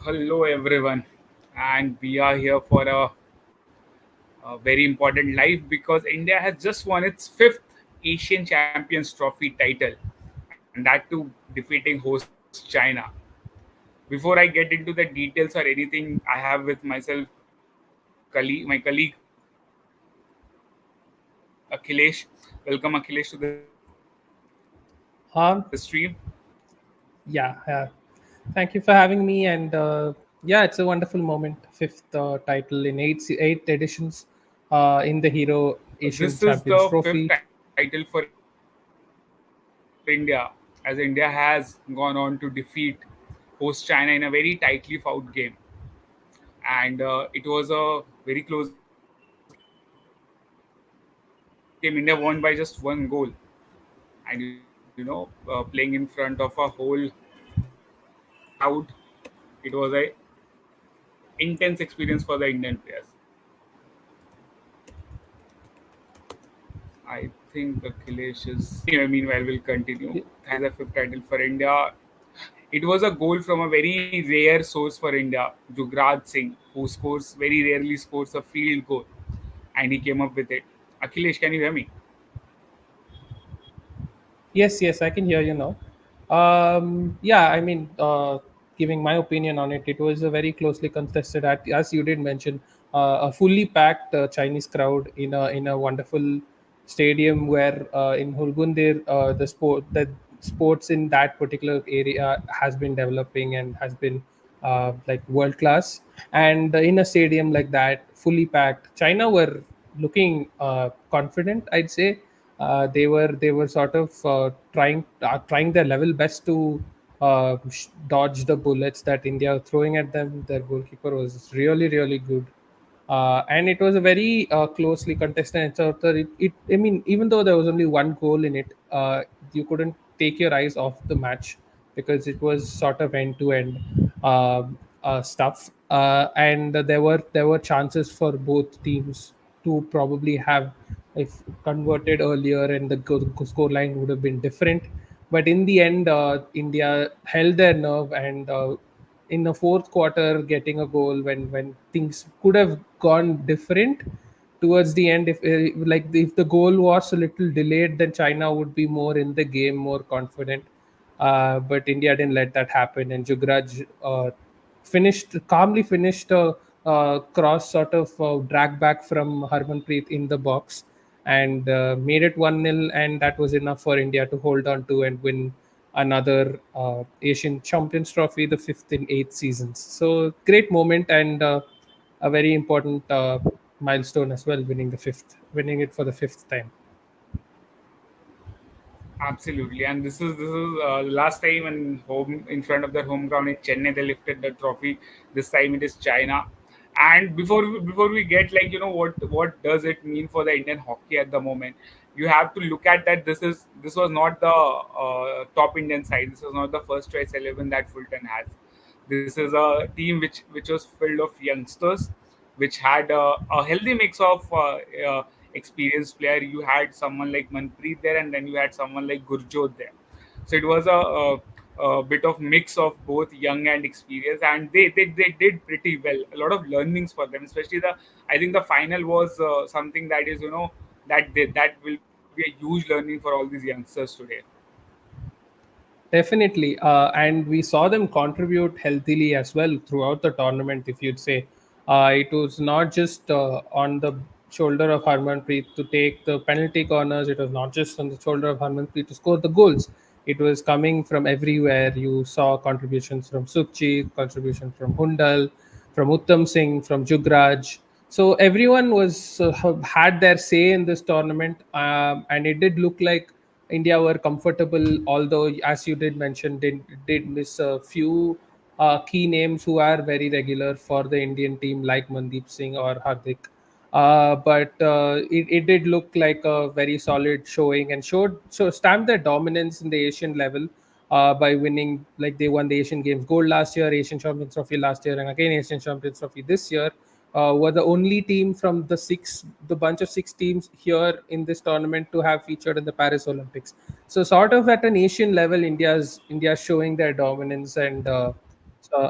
Hello, everyone, and we are here for a very important life because India has just won its fifth Asian Champions Trophy title, and that too defeating host China. Before I get into the details or anything, I have with myself my colleague Akhilesh. Welcome, Akhilesh, to the stream. Um, yeah, thank you for having me. And yeah, it's a wonderful moment. Fifth title in eight editions in the Hero Asian This is Champions the fifth Trophy. title for India, as India has gone on to defeat host China in a very tightly fought game. And it was a very close game. India won by just one goal. And playing in front of a whole crowd, it was a intense experience for the Indian players. I think Akhilesh is. Anyway, meanwhile, we'll continue. That is the fifth title for India. It was a goal from a very rare source for India, Jugraj Singh, who scores very rarely scores a field goal, and he came up with it. Akhilesh, can you hear me? Yes, yes, I can hear you now. Yeah, I mean, giving my opinion on it, it was a very closely contested, as you did mention, a fully packed Chinese crowd in a wonderful stadium where in Hulgundir, the sports in that particular area has been developing and has been like world class. And in a stadium like that, fully packed, China were looking confident, I'd say. They were sort of trying their level best to dodge the bullets that India were throwing at them. Their goalkeeper was really good, and it was a very closely contested encounter. I mean, even though there was only one goal in it, you couldn't take your eyes off the match because it was sort of end to end stuff, and there were chances for both teams to probably have if converted earlier, and the score line would have been different. But in the end, India held their nerve, and in the fourth quarter, getting a goal when things could have gone different towards the end. If like if the goal was a little delayed, then China would be more in the game, more confident. But India didn't let that happen, and Jugraj finished a cross sort of drag back from Harmanpreet in the box, and made it 1-0, and that was enough for India to hold on to and win another Asian Champions Trophy, the fifth in 8 seasons. So great moment, and a very important milestone as well, winning it for the fifth time. Absolutely, and this is the last time in home in front of their home ground in Chennai they lifted the trophy. This time it is China. And before we get like what does it mean for the Indian hockey at the moment, you have to look at that. This was not the top Indian side. This was not the first choice 11 that Fulton has. This is a team which was filled of youngsters, which had a healthy mix of experienced player. You had someone like Manpreet there, and then you had someone like Gurjot there. So it was a bit of mix of both young and experienced, and they did pretty well. A lot of learnings for them, especially the I think the final was something that is that will be a huge learning for all these youngsters today. Definitely, and we saw them contribute healthily as well throughout the tournament. If you'd say, it was not just on the shoulder of Harmanpreet to take the penalty corners. It was not just on the shoulder of Harmanpreet to score the goals. It was coming from everywhere. You saw contributions from Sukhji, contribution from Hundal, from Uttam Singh, from Jugraj. So everyone was had their say in this tournament, and it did look like India were comfortable, although, as you did mention, did miss a few key names who are very regular for the Indian team, like Mandeep Singh or Hardik. But it did look like a very solid showing, and stamped their dominance in the Asian level by winning. Like, they won the Asian Games gold last year, Asian Champions Trophy last year, and again Asian Champions Trophy this year. Were the only team from the bunch of six teams here in this tournament to have featured in the Paris Olympics. So, sort of at an Asian level, India's showing their dominance, and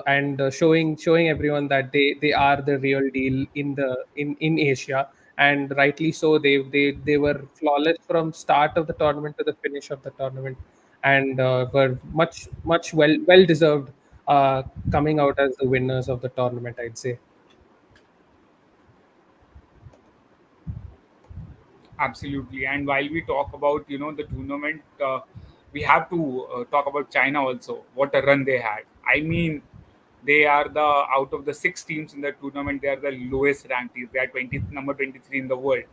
and showing everyone that they are the real deal in Asia. And rightly so, they were flawless from start of the tournament to the finish of the tournament, and were much well deserved, uh, coming out as the winners of the tournament, I'd say. Absolutely. And while we talk about the tournament, we have to talk about China also. What a run they had! I mean, they are the out of the six teams in the tournament, they are the lowest ranked team. They are 20th, number 23 in the world,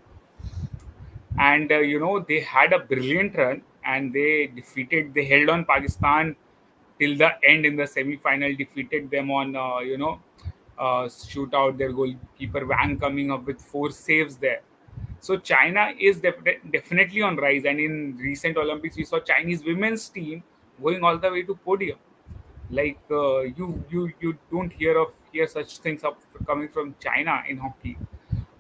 and they had a brilliant run, and they held on Pakistan till the end in the semi-final, defeated them on shootout. Their goalkeeper Wang coming up with four saves there. So China is definitely on rise, and in recent Olympics we saw Chinese women's team going all the way to podium. Like you don't hear such things up coming from China in hockey.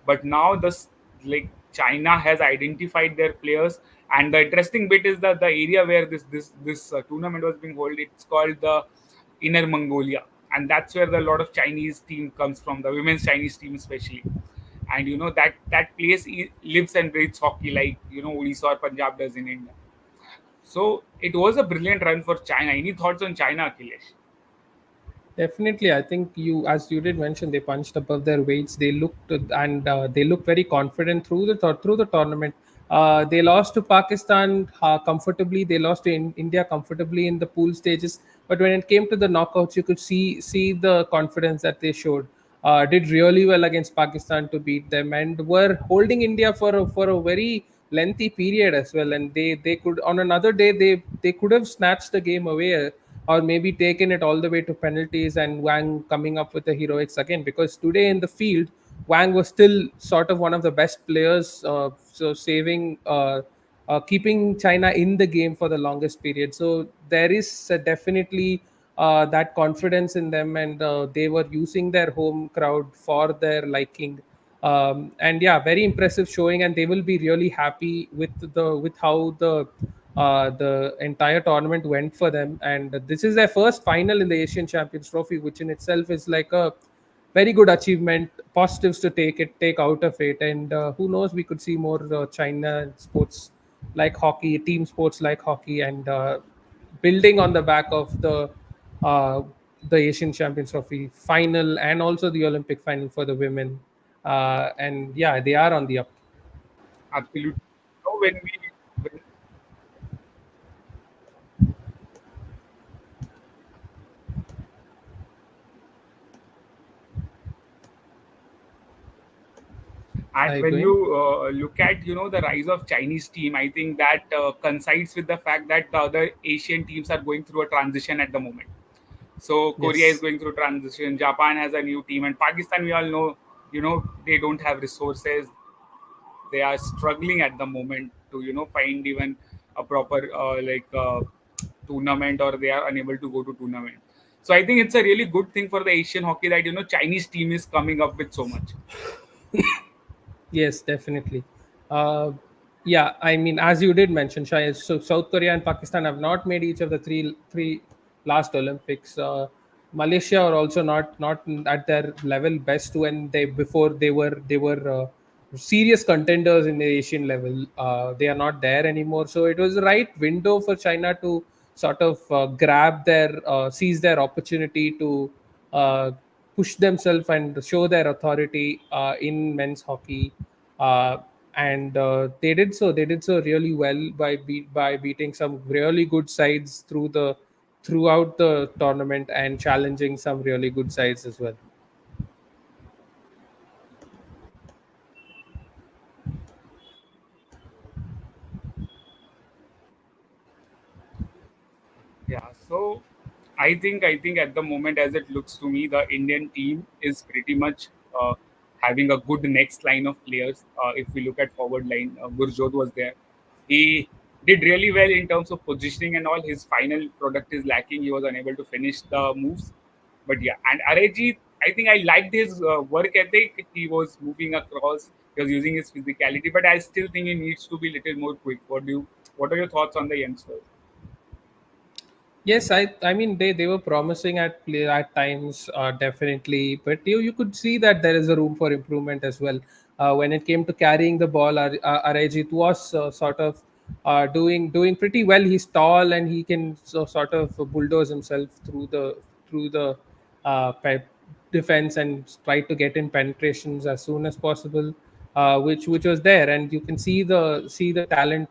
But now this, like, China has identified their players, and the interesting bit is that the area where this tournament was being held, it's called the Inner Mongolia, and that's where the lot of Chinese team comes from, the women's Chinese team especially. And that place lives and breathes hockey, like Odisha or Punjab does in India. So it was a brilliant run for China. Any thoughts on China, Akhilesh? Definitely, I think as you did mention, they punched above their weights. They looked and they looked very confident through the tournament. They lost to Pakistan comfortably. They lost to India comfortably in the pool stages. But when it came to the knockouts, you could see the confidence that they showed. Did really well against Pakistan to beat them, and were holding India for a very lengthy period as well. And they could, on another day, they could have snatched the game away, or maybe taken it all the way to penalties, and Wang coming up with the heroics again. Because today in the field, Wang was still sort of one of the best players, so keeping China in the game for the longest period. So there is definitely that confidence in them, and they were using their home crowd for their liking. And yeah, very impressive showing, and they will be really happy with how the entire tournament went for them. And this is their first final in the Asian Champions Trophy, which in itself is like a very good achievement. Positives to take out of it, and who knows, we could see more China sports like hockey, team sports like hockey, and building on the back of uh, the Asian Champions Trophy final and also the Olympic final for the women. And yeah, they are on the up. Absolutely. When Are And you when going? you look at the rise of Chinese team, I think that coincides with the fact that the other Asian teams are going through a transition at the moment. So Korea is Yes. going through transition. Japan has a new team, and Pakistan, we all know, they don't have resources. They are struggling at the moment to find even a proper tournament, or they are unable to go to tournament. So I think it's a really good thing for the Asian hockey that Chinese team is coming up with so much. Yes, definitely. Uh, yeah, I mean, as you did mention, Shai, so South Korea and Pakistan have not made each of the three last Olympics. Malaysia are also not at their level best when they were serious contenders in the Asian level. They are not there anymore, so it was the right window for China to sort of seize their opportunity to uh, push themselves and show their authority in men's hockey. uh, and they did so really well by beating some really good sides throughout the tournament, and challenging some really good sides as well. Yeah, so I think at the moment, as it looks to me, the Indian team is pretty much having a good next line of players. If we look at forward line, Gurjot was there. He did really well in terms of positioning and all. His final product is lacking. He was unable to finish the moves. But yeah, and Arejit, I think I liked his work ethic. He was moving across. He was using his physicality, but I still think he needs to be a little more quick. What are your thoughts on the youngsters? Yes, I mean they were promising at play at times, definitely, but you could see that there is a room for improvement as well. When it came to carrying the ball, Arajit was sort of doing pretty well. He's tall and he can sort of bulldoze himself through the pe- defense and try to get in penetrations as soon as possible, which was there, and you can see the talent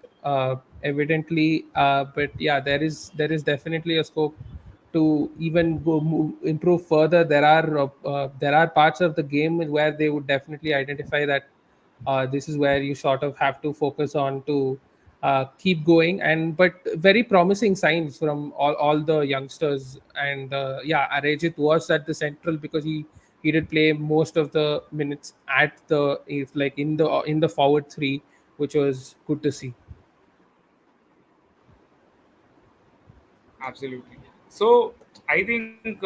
evidently. But yeah, there is definitely a scope to even improve further. There are parts of the game where they would definitely identify that this is where you sort of have to focus on to keep going. And but very promising signs from all the youngsters. And yeah, Arejit was at the central because he did play most of the minutes at the if like in the forward three, which was good to see. Absolutely. So I think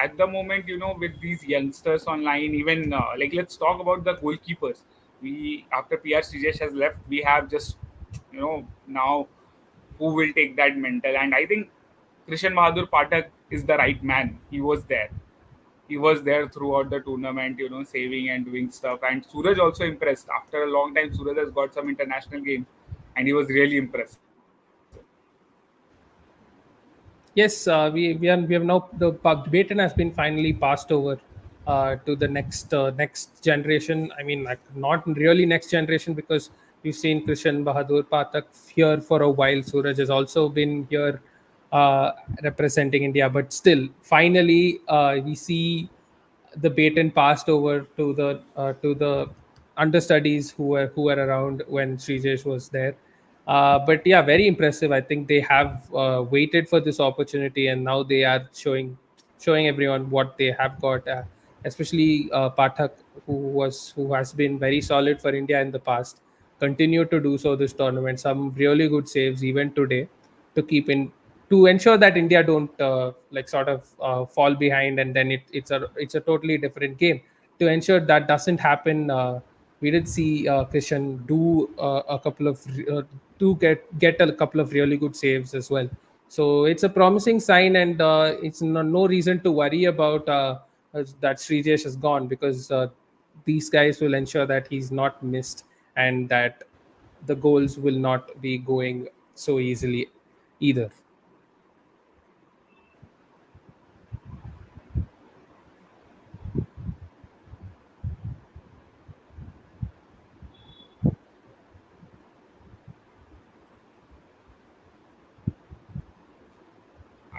at the moment, with these youngsters online, even like let's talk about the goalkeepers. We after PR Srijesh has left, we have just now who will take that mental. And I think Krishan Bahadur Pathak is the right man. He was there. He was there throughout the tournament, saving and doing stuff. And Suraj also impressed. After a long time, Suraj has got some international games, and he was really impressive. Yes, we have now the baton has been finally passed over to the next generation. I mean, like not really next generation because we've seen Krishan Bahadur Pathak here for a while. Suraj has also been here uh, representing India, but still, finally, we see the baton passed over to the understudies who were around when Srijesh was there. But yeah, very impressive. I think they have waited for this opportunity, and now they are showing everyone what they have got. Especially Pathak, who has been very solid for India in the past, continue to do so this tournament. Some really good saves even today to keep in to ensure that India don't like sort of fall behind, and then it's a totally different game. To ensure that doesn't happen, we did see Krishan do a couple of to get a couple of really good saves as well. So it's a promising sign, and it's no reason to worry about that Srijesh has gone, because these guys will ensure that he's not missed, and that the goals will not be going so easily either.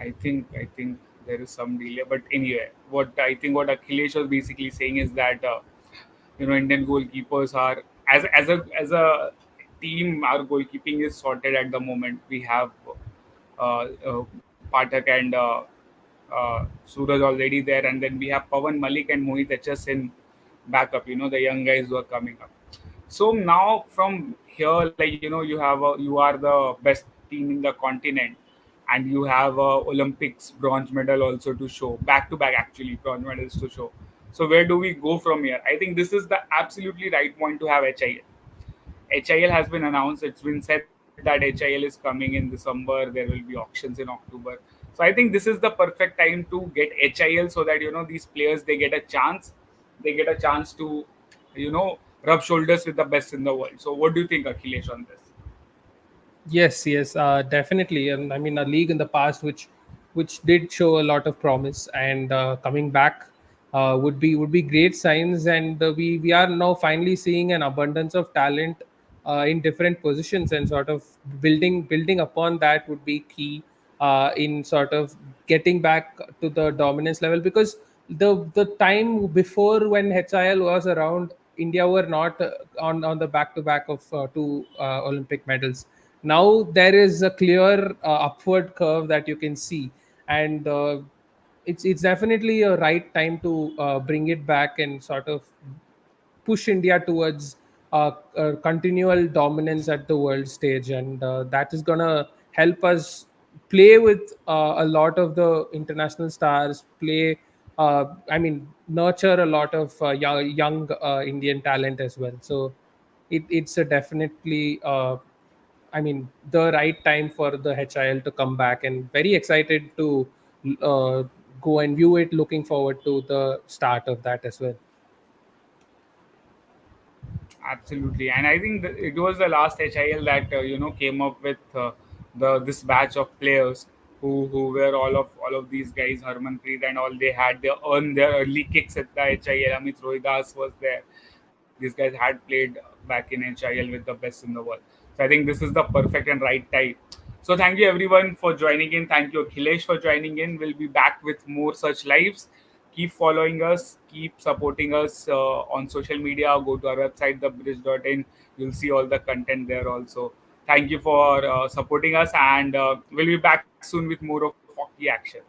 I think there is some delay, but anyway, what Akhilesh was basically saying is that Indian goalkeepers are as a team, our goalkeeping is sorted at the moment. We have Pathak and Suraj already there, and then we have Pawan Malik and Mohit HS in backup. The young guys who are coming up. So now from here, like you are the best team in the continent, and you have Olympics bronze medal also to show, back to back actually bronze medals to show. So where do we go from here? I think this is the absolutely right point to have HIL. HIL has been announced. It's been said that HIL is coming in December. There will be auctions in October. So I think this is the perfect time to get HIL so that these players they get a chance. They get a chance to rub shoulders with the best in the world. So what do you think, Akhilesh, on this? Yes, yes, definitely. And I mean, a league in the past which did show a lot of promise, and coming back would be great signs. And we are now finally seeing an abundance of talent in different positions, and sort of building upon that would be key in sort of getting back to the dominance level. Because the time before when HIL was around, India were not on the back to back of two Olympic medals. Now there is a clear upward curve that you can see, and it's definitely a right time to bring it back and sort of push India towards continual dominance at the world stage, and that is gonna help us play with a lot of the international stars. I mean, nurture a lot of young Indian talent as well. So it's a definitely. I mean, the right time for the HIL to come back, and very excited to uh, go and view it. Looking forward to the start of that as well. Absolutely, and I think it was the last HIL that came up with the this batch of players who were all of these guys, Harmanpreet and all. They had their earned their early kicks at the HIL. Amit Rohidas was there. These guys had played back in HIL with the best in the world. So I think this is the perfect and right time. So thank you everyone for joining in. Thank you Akhilesh for joining in. We'll be back with more such lives. Keep following us, keep supporting us on social media. Go to our website, thebridge.in. You'll see all the content there also. Thank you for supporting us, and we'll be back soon with more of hockey action.